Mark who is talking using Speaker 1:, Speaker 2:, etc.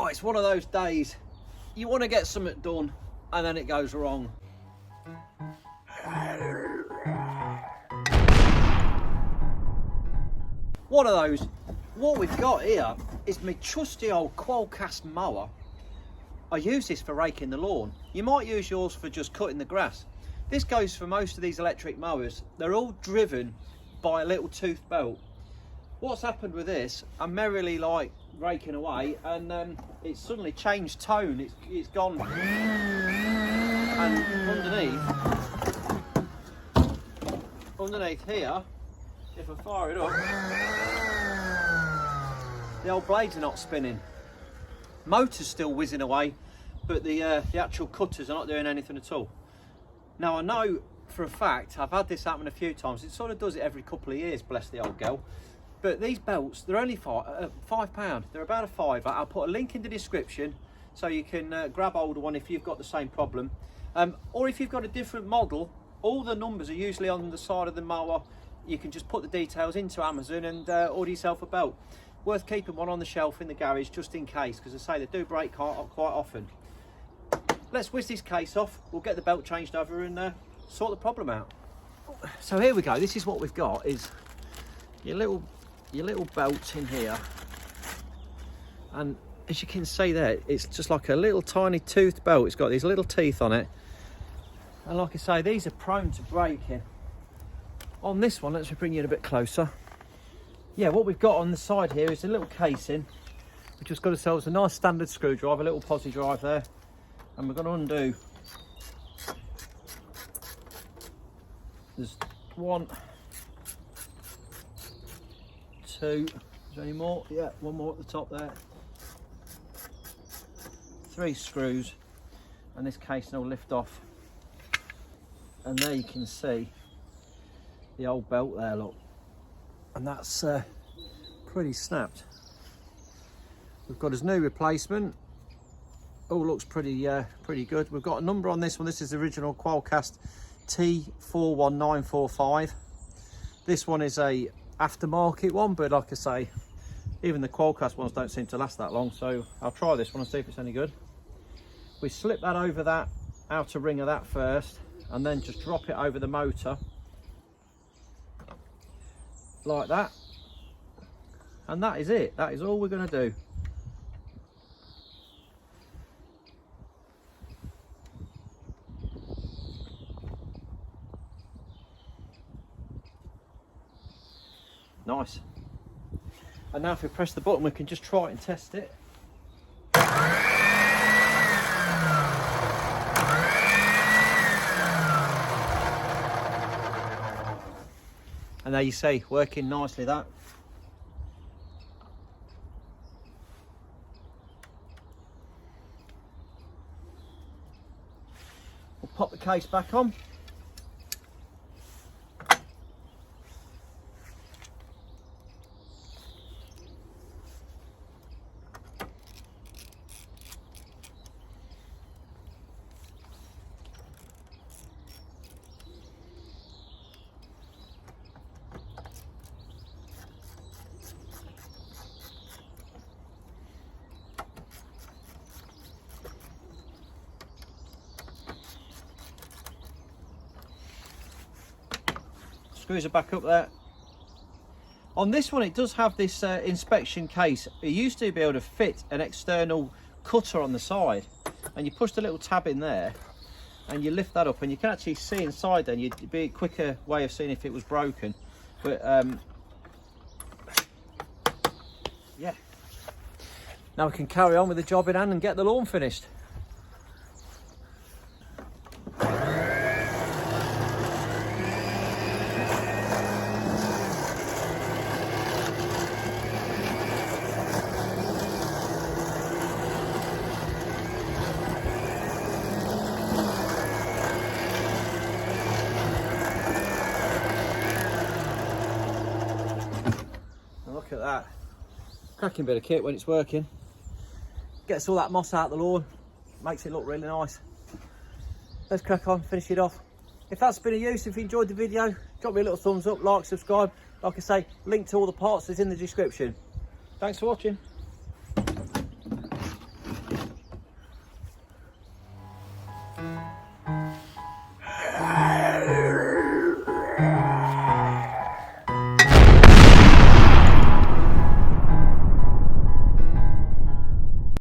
Speaker 1: Oh, it's one of those days. You want to get something done and then it goes wrong. One of those. What we've got here is my trusty old Qualcast mower. I use this for raking the lawn. You might use yours for just cutting the grass. This goes for most of these electric mowers. They're all driven by a little tooth belt. What's happened with this, I'm merrily like raking away and it's suddenly changed tone. It's gone, and underneath here, if I fire it up, the old blades are not spinning. Motor's still whizzing away, but the actual cutters are not doing anything at all. Now I know for a fact, I've had this happen a few times. It sort of does it every couple of years, bless the old girl. But these belts, they're only £5. They're about a £5. I'll put a link in the description so you can grab hold of one if you've got the same problem. Or if you've got a different model, all the numbers are usually on the side of the mower. You can just put the details into Amazon and order yourself a belt. Worth keeping one on the shelf in the garage just in case, because I say they do break quite often. Let's whiz this case off. We'll get the belt changed over and sort the problem out. So here we go. This is what we've got, is your little belt in here, and as you can see there, it's just like a little tiny toothed belt. It's got these little teeth on it, and like I say, these are prone to breaking. On this one, let's bring you in a bit closer. Yeah, what we've got on the side here is a little casing. We've just got ourselves a nice standard screwdriver, a little posi drive there, and we're going to undo. There's one, two, is there any more? Yeah, one more at the top there. 3 screws, and this casing will lift off. And there you can see the old belt there, look. And that's pretty snapped. We've got his new replacement. All looks pretty good. We've got a number on this one. This is the original Qualcast T41945. This one is a aftermarket one, but like I say, even the Qualcast ones don't seem to last that long, so I'll try this one and see if it's any good. We slip that over that outer ring of that first, and then just drop it over the motor like that, and that is it. That is all we're going to do. Nice. And now if we press the button, we can just try it and test it. And there you see, working nicely that. We'll pop the case back on. Screws are back up there. On this one, it does have this inspection case. It used to be able to fit an external cutter on the side, and you push the little tab in there and you lift that up and you can actually see inside. Then you'd be a quicker way of seeing if it was broken, but yeah, now we can carry on with the job in hand and get the lawn finished. Look at that, cracking bit of kit when it's working. Gets all that moss out of the lawn, makes it look really nice. Let's crack on, finish it off. If that's been of use, if you enjoyed the video, drop me a little thumbs up, like, subscribe. Like I say, link to all the parts is in the description. Thanks for watching.